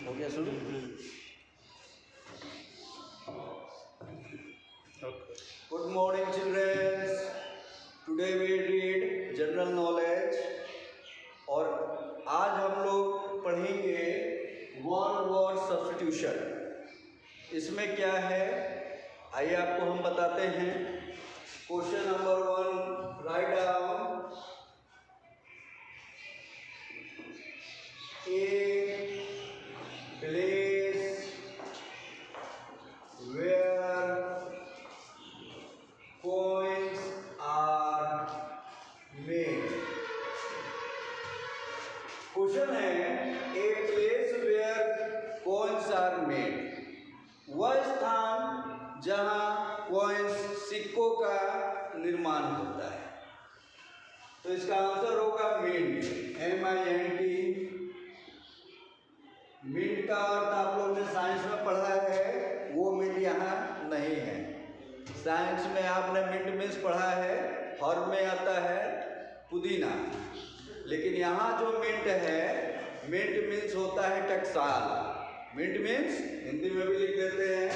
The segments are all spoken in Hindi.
हो गया शुरू। Good morning children's, today we read general knowledge और आज हम लोग पढ़ेंगे वन वर्ड सब्स्टिट्यूशन। इसमें क्या है आइए आपको हम बताते हैं। Question number 1, write down a place where coins are made। Question है a place where coins are made, वह स्थान जहां कॉइन्स सिक्कों का निर्माण होता है। तो इसका आंसर होगा मिंट, MINT। मिंट का अर्थ आप लोगों ने साइंस में पढ़ा है, वो मिंट यहाँ नहीं है। साइंस में आपने मिंट मीन्स पढ़ा है, हर्ब में आता है पुदीना, लेकिन यहाँ जो मिंट है, मिंट मीन्स होता है टकसाल। मिंट मीन्स हिंदी में भी लिख देते हैं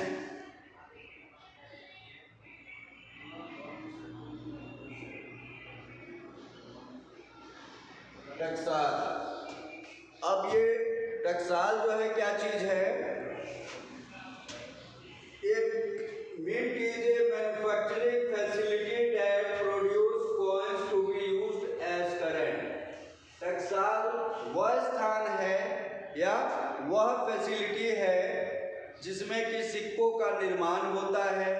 टकसाल। अब ये टकसाल जो है क्या चीज है? एक mint is a manufacturing facility that produce coins to be used as current. टकसाल वह स्थान है या वह फैसिलिटी है जिसमें कि सिक्कों का निर्माण होता है।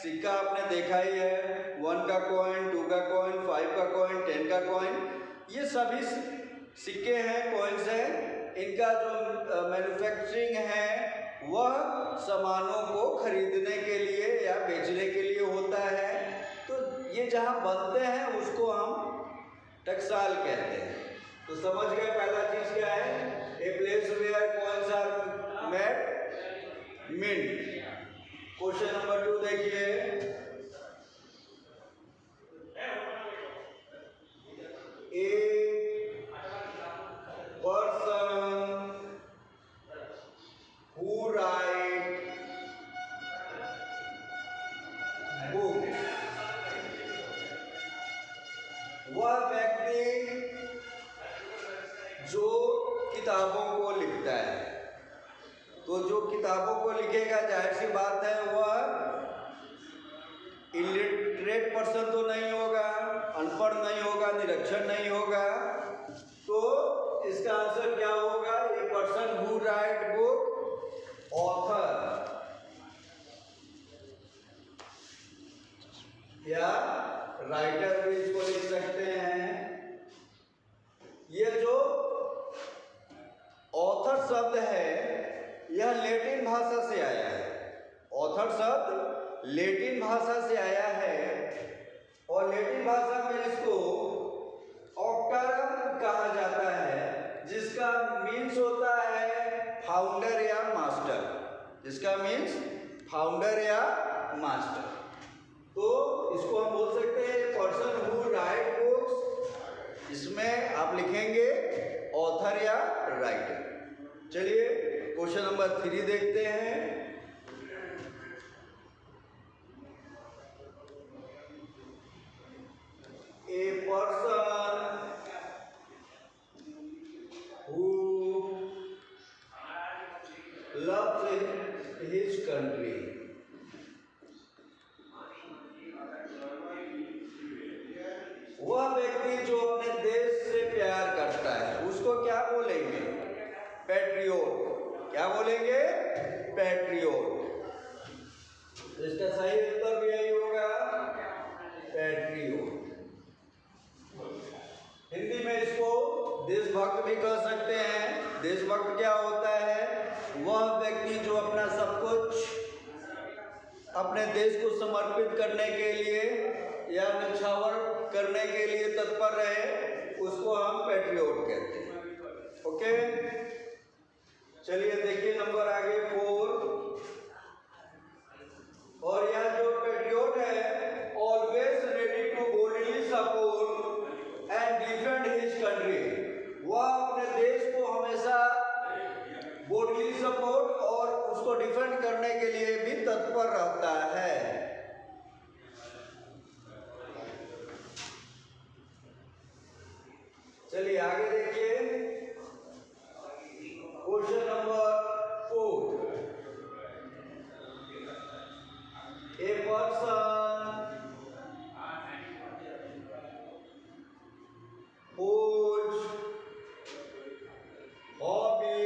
सिक्का आपने देखा ही है, 1 का कॉइन, 2 का कॉइन, 5 का कॉइन, 10 का कॉइन, ये सभी सिक्के हैं, कॉइन्स हैं। इनका जो मैन्युफैक्चरिंग है वह सामानों को खरीदने के लिए या बेचने के लिए होता है। तो ये जहाँ बनते हैं उसको हम टकसाल कहते हैं। तो समझ गए पहला चीज क्या है? A place where coins are made, mint. Question number 2 देखिए, a person who write book, वह व्यक्ति जो किताबों को लिखता है। तो जो किताबों को लिखेगा, जाहिर सी बात है वह इलिटरेट पर्सन तो नहीं होगा, अनपढ़ नहीं होगा, निरक्षर नहीं होगा। तो इसका आंसर क्या होगा? ए person who right book, author या राइटर भी इसको लिख सकते हैं। ये जो ऑथर शब्द है यह लैटिन भाषा से आया है। ऑथर शब्द लैटिन भाषा से आया है और लैटिन भाषा में इसको ऑक्टरम कहा जाता है, जिसका मीन्स होता है फाउंडर या मास्टर। जिसका मीन्स फाउंडर या मास्टर। तो इसको हम बोल सकते हैं पर्सन हु राइट बुक्स। इसमें आप लिखेंगे ऑथर या राइटर। चलिए क्वेश्चन नंबर 3 देखते हैं। ए person who loves his country, वह व्यक्ति जो अपने देश से प्यार करता है उसको क्या बोलेंगे? पैट्रियोट। क्या बोलेंगे? पैट्रियोट। इसका सही उत्तर भी यही होगा, पैट्रियोट। हिंदी में इसको देशभक्त भी कह सकते हैं। देशभक्त क्या होता है? वह व्यक्ति जो अपना सब कुछ अपने देश को समर्पित करने के लिए या निछावर करने के लिए तत्पर रहे, उसको हम पैट्रियोट कहते हैं। ओके, चलिए देखिए नंबर आगे 4। और यह जो पैट्रियोट है, always ready to boldly support and defend his country, वह अपने देश को हमेशा बोल्डली उसको डिफेंड करने के लिए भी तत्पर रहता है। चलिए आगे देखिए, question number 4। A person whose hobby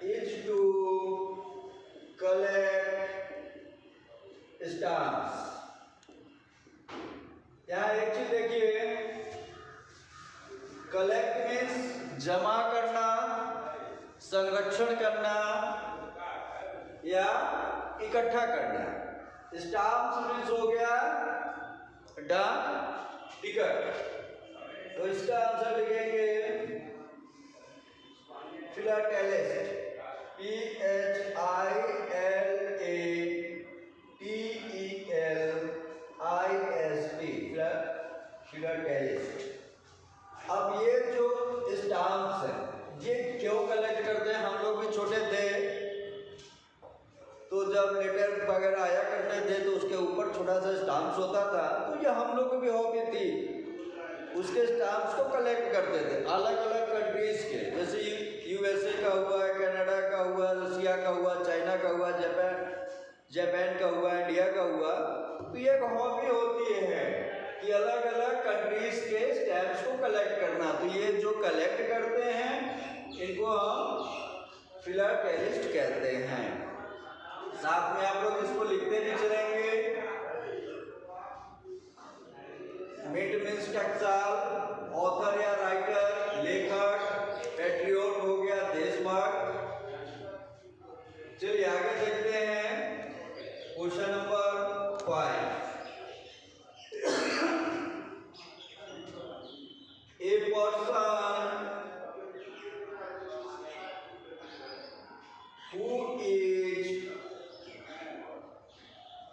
is to collect stamps। यहाँ एक चीज देखिए, कलेक्ट मीन्स जमा करना, संरक्षण करना या इकट्ठा करना। स्टाम्प्स मीन्स हो गया डाक टिकट। तो इसका आंसर लिखेंगे फिलाटेलिस्ट, PHILATELIST, फिलाटेलिस्ट। अब ये जो स्टाम्प्स हैं ये क्यों कलेक्ट करते हैं? हम लोग भी छोटे थे तो जब लेटर वगैरह आया करते थे तो उसके ऊपर छोटा सा स्टाम्प्स होता था, तो ये हम लोग को भी हॉबी थी, उसके स्टाम्प्स को कलेक्ट करते थे अलग अलग कंट्रीज के, जैसे USA का हुआ, कनाडा का हुआ, रसिया का हुआ, चाइना का हुआ, जापान का हुआ, इंडिया का हुआ। तो ये एक हॉबी होती है कि अलग अलग कंट्रीज के स्टैम्प्स को कलेक्ट करना। तो ये जो कलेक्ट करते हैं इनको हम फिलाटेलिस्ट कहते हैं। साथ में आप लोग इसको लिखते भी चलेंगे। मिंट मीन्स टकसाल, ऑथर या राइटर, लेखक, पैट्रियोट हो गया देशभक्त। चलिए आगे देखते हैं question number 5। A person who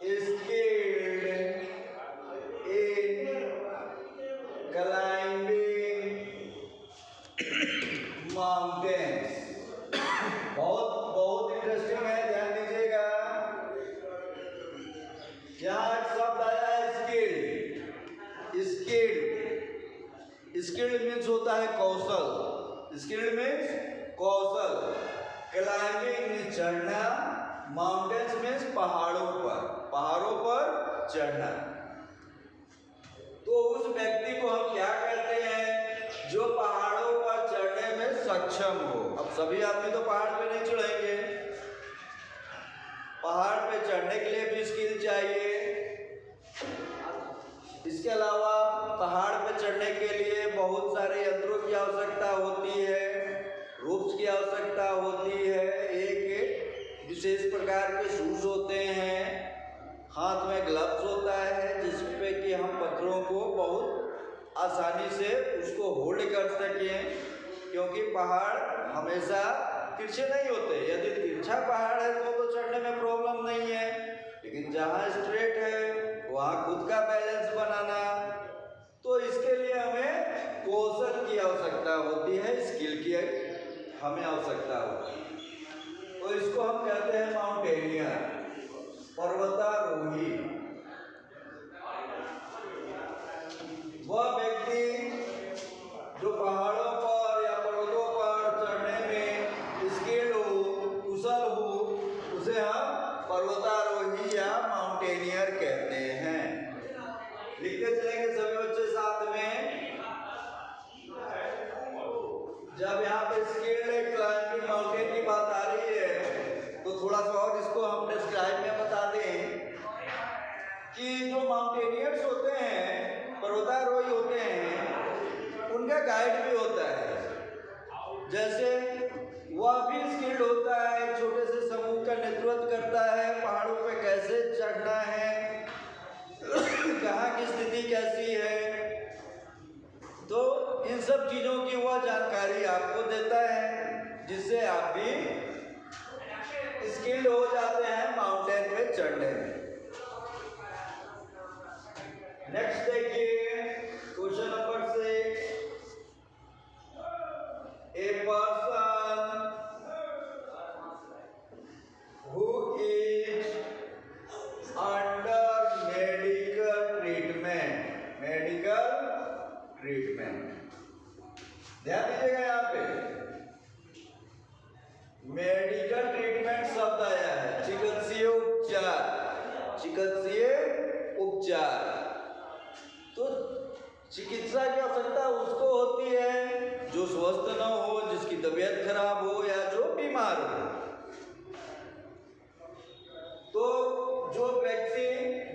is skilled in climbing mountains। बहुत इंटरेस्टिंग है, ध्यान दीजिएगा। यहाँ एक शब्द आया है स्किल्ड। स्किल्ड मीन्स होता है कौशल। स्किल्ड मीन्स कौशल। क्लाइंबिंग मीन्स चढ़ना, माउंटेन्स मीन्स पहाड़ों पर चढ़ना। तो उस व्यक्ति को हम क्या कहते हैं? जो पहाड़ों पर चढ़ने में सक्षम हो। अब सभी आदमी तो पहाड़ पे नहीं चढ़ेंगे, पहाड़ पे चढ़ने के लिए भी स्किल चाहिए। इसके अलावा पहाड़ पे चढ़ने के लिए बहुत सारे यंत्रों की आवश्यकता होती है, रूप्स की आवश्यकता होती है, एक विशेष प्रकार के शूज होते हैं, हाथ में ग्लव्स होता है जिसपे कि हम पत्थरों को बहुत आसानी से उसको होल्ड कर सकें, क्योंकि पहाड़ हमेशा तिरछे नहीं होते। यदि तिरछा पहाड़ है तो चढ़ने में प्रॉब्लम नहीं है, लेकिन जहाँ स्ट्रेट है वहाँ खुद का बैलेंस बनाना, तो इसके लिए हमें कौशल की आवश्यकता होती है, स्किल की हमें आवश्यकता होती है। तो इसको हम कहते हैं माउंटेनियर, पर्वतारोही। वह व्यक्ति जो पहाड़ों पर या पर्वतों पर चढ़ने में स्किल्ड हो, कुशल हो, उसे हम पर्वतारोही या माउंटेनियर कहते हैं। लिखते चलेंगे सभी बच्चे साथ में। जब यहाँ पे स्किल्ड क्लाइंबिंग माउंटेन की बात आ रही है तो थोड़ा सा और इसको हम डिस्क्राइब में बता दें कि जो माउंटेनियर्स होते हैं, पर्वतारोही होते हैं, उनका गाइड भी होता है। जैसे वह भी स्किल्ड होता है, छोटे से समूह का नेतृत्व करता है, पहाड़ों पे कैसे चढ़ना है, कहाँ की स्थिति कैसी है, तो इन सब चीजों की वह जानकारी आपको देता है, जिससे आप भी स्किल्ड हो जाते हैं माउंटेन पे चढ़ने में। नेक्स्ट देखिए question number 6। A person medical treatment शब्द आया है, चिकित्सीय उपचार, चिकित्सीय उपचार। तो चिकित्सा की आवश्यकता उसको होती है जो स्वस्थ न हो, जिसकी तबीयत खराब हो या जो बीमार हो। तो जो व्यक्ति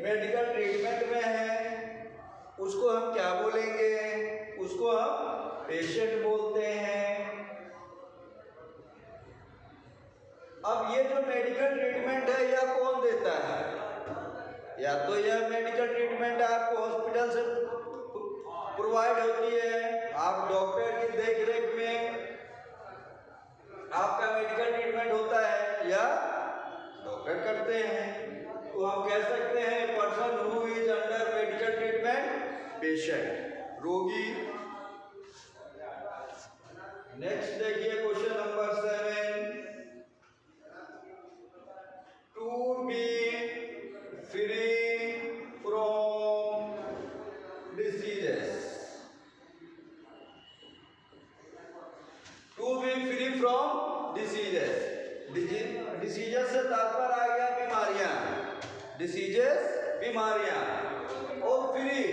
मेडिकल ट्रीटमेंट में है उसको हम क्या बोलेंगे? उसको हम पेशेंट बोलते हैं। अब ये जो मेडिकल ट्रीटमेंट है यह कौन देता है? या तो यह मेडिकल ट्रीटमेंट आपको हॉस्पिटल से प्रोवाइड होती है, आप डॉक्टर की देखरेख में आपका मेडिकल ट्रीटमेंट होता है, या डॉक्टर करते हैं। तो हम कह सकते हैं person who is under medical treatment, patient, रोगी। नेक्स्ट देखिए question number 7, to be free from diseases. To be free from diseases, diseases से तात्पर्य आ गया बीमारियां, डिसीजेस बीमारियां, और फ्री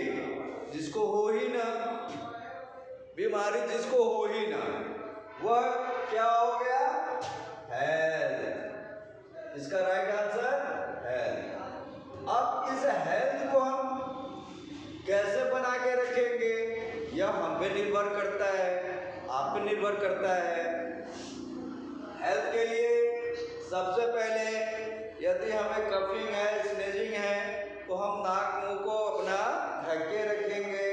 जिसको हो ही ना, बीमारी जिसको हो ही ना, वह क्या हो गया? हेल्थ। इसका राइट आंसर हेल्थ। अब इस हेल्थ को हम कैसे बना के रखेंगे यह हम पे निर्भर करता है, आप पे निर्भर करता है। हेल्थ के लिए सबसे पहले यदि हमें कफिंग है, स्नेजिंग है, तो हम नाक मुंह को अपना ढक के रखेंगे।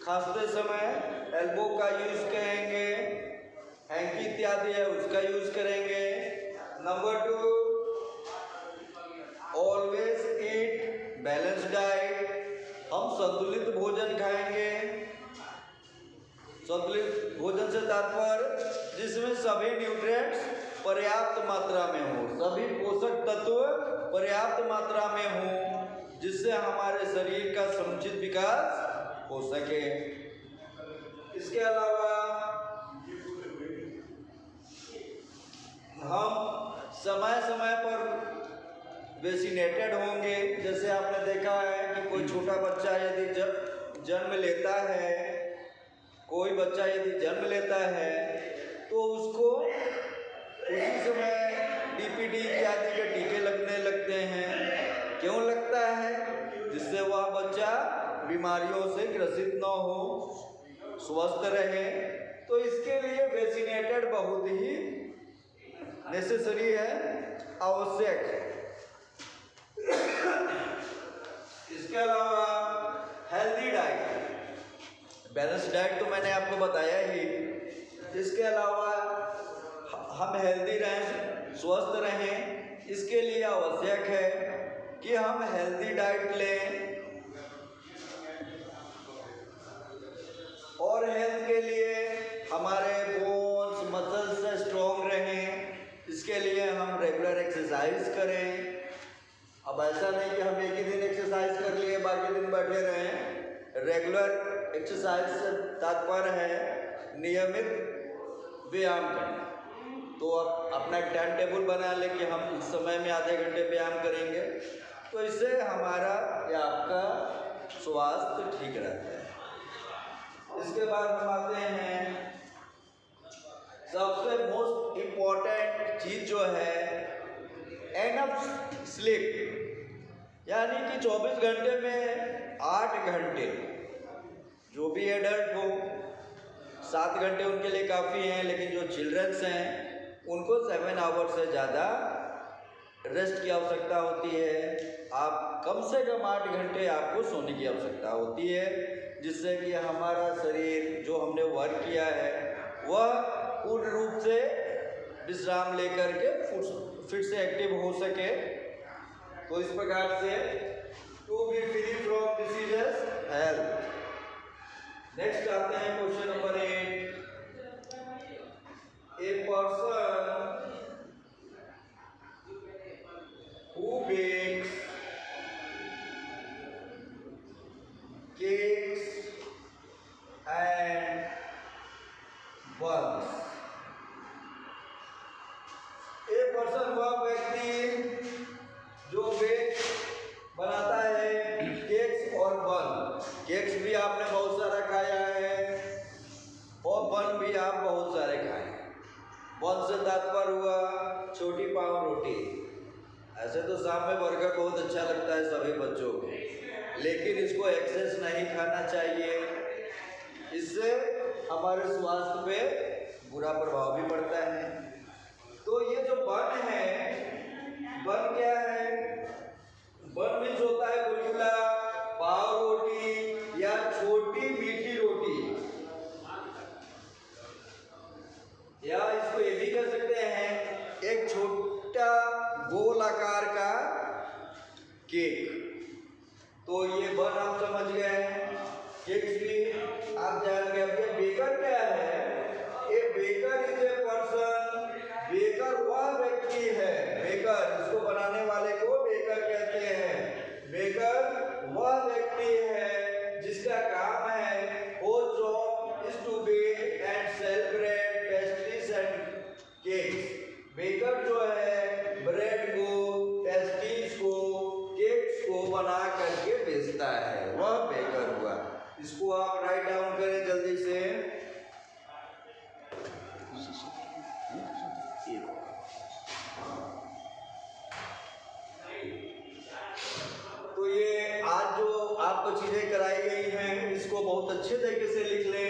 खांसते समय एल्बो का यूज करेंगे, हैंकी इत्यादि है उसका यूज करेंगे। Number 2, always eat balance diet, हम संतुलित भोजन खाएंगे। संतुलित भोजन से तात्पर्य जिसमें सभी न्यूट्रिएंट्स पर्याप्त मात्रा में हो, सभी पोषक तत्व पर्याप्त मात्रा में हो, जिससे हमारे शरीर का समुचित विकास हो सके। इसके अलावा हम समय समय पर वैक्सीनेटेड होंगे। जैसे आपने देखा है कि कोई छोटा बच्चा यदि जन्म लेता है, कोई बच्चा यदि जन्म लेता है तो उसको उसी समय डीपीटी इत्यादि के टीके लगने लगते हैं। क्यों लगता है? जिससे वह बच्चा बीमारियों से ग्रसित न हो, स्वस्थ रहे। तो इसके लिए वैक्सीनेटेड बहुत ही नेसेसरी है, आवश्यक है। इसके अलावा हेल्दी डाइट, बैलेंस डाइट तो मैंने आपको बताया ही। इसके अलावा हम हेल्दी रहें, स्वस्थ रहें, इसके लिए आवश्यक है कि हम हेल्दी डाइट लें। और हेल्थ के लिए हमारे बोन्स मसल्स स्ट्रॉन्ग रहें, इसके लिए हम रेगुलर एक्सरसाइज करें। अब ऐसा नहीं कि हम एक ही दिन एक्सरसाइज कर लिए बाकी दिन बैठे रहें। रेगुलर एक्सरसाइज से तात्पर्य है नियमित व्यायाम करना। तो आप अपना एक टाइम टेबल बना लें कि हम इस समय में आधे घंटे व्यायाम करेंगे, तो इससे हमारा या आपका स्वास्थ्य ठीक रहता है। इसके बाद हम आते हैं सबसे मोस्ट इम्पॉर्टेंट चीज जो है एनफ स्लीप, यानी कि 24 घंटे में 8 घंटे, जो भी एडल्ट हो 7 घंटे उनके लिए काफ़ी हैं, लेकिन जो चिल्ड्रंस हैं उनको 7 आवर से ज़्यादा रेस्ट की आवश्यकता होती है। आप कम से कम 8 घंटे आपको सोने की आवश्यकता होती है, जिससे कि हमारा शरीर जो हमने वर्क किया है वह पूर्ण रूप से विश्राम लेकर के फिर से एक्टिव हो सके। तो इस प्रकार से to be free from diseases health. Next आते हैं question number 8, a person who bakes cakes and buns वह व्यक्ति जो बेक बनाता है केक्स और बन। केक्स भी आपने बहुत सारा खाया है और बन भी आप बहुत सारे खाए। बन से तात्पर्य हुआ छोटी पाव रोटी। ऐसे तो शाम में बर्गर बहुत अच्छा लगता है सभी बच्चों को, लेकिन इसको एक्सेस नहीं खाना चाहिए, इससे हमारे स्वास्थ्य पे बुरा प्रभाव भी पड़ता है। तो ये जो बन है, बन क्या है? बन मीन्स होता है गुलगुला, पाव रोटी या छोटी मीठी रोटी, या इसको ये भी कह सकते हैं एक छोटा गोल आकार का केक। तो ये बन आप समझ गए, केक्स भी आप जान गए। अब ये बेकर क्या है? ये baker is a person. Baker वह व्यक्ति है, बेकर इसको बनाने वाले को बेकर कहते हैं। बेकर वह व्यक्ति है जिसका काम है वो job is to bake and sell bread, pastries and cakes. Baker जो है ब्रेड को, पेस्ट्रीज को, केक्स को बना करके बेचता है, वह बेकर हुआ। इसको आप राइट डाउन करें जल्दी से। तो ये आज जो आपको चीजें कराई गई हैं इसको बहुत अच्छे तरीके से लिख लें,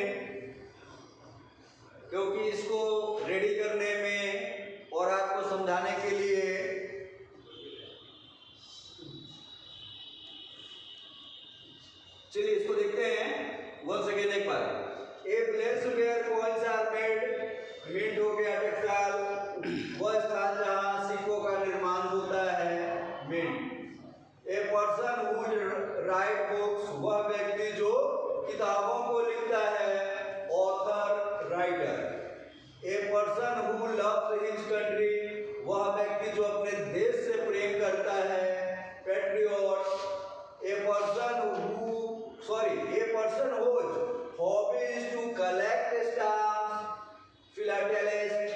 क्योंकि इसको रेडी करने में और आपको समझाने के लिए चलिए इसको देखते हैं। वन सेकेंड एक बार। A place where coins are made, mint हो गया टकसाल, वह स्थान जहां सिक्कों का निर्माण होता है, mint. A person who write books, वह व्यक्ति जो किताबों को लिखता है, author, writer. A person who loves his country, वह व्यक्ति जो अपने देश से प्रेम करता है, patriot. A person whose hobby is to collect stamps, philatelist।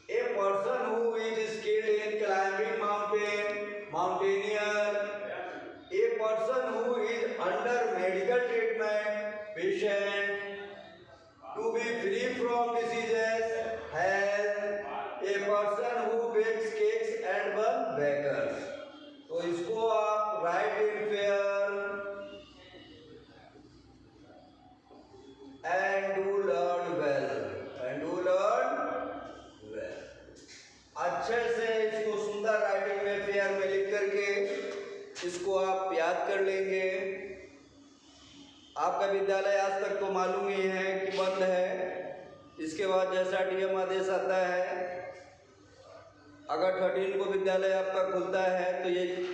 A person who is skilled in climbing mountain, mountaineer। A person who is under medical treatment, patient। To be free from diseases, health। A person who bakes cakes and bun, bakers। तो इसको आप right in fair and do learn well, and do learn well। अच्छे से इसको सुंदर राइटिंग में फेयर में लिख करके इसको आप याद कर लेंगे। आपका विद्यालय आज तक तो मालूम ही है कि बंद है। इसके बाद जैसा डीएम आदेश आता है, अगर 13 को विद्यालय आपका खुलता है तो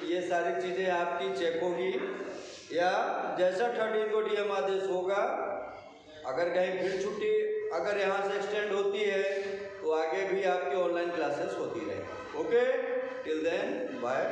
ये सारी चीज़ें आपकी चेक होगी, या जैसा 13 को डीएम आदेश होगा, अगर कहीं फिर छुट्टी अगर यहाँ से एक्सटेंड होती है तो आगे भी आपकी ऑनलाइन क्लासेस होती रहे। Okay, till then bye.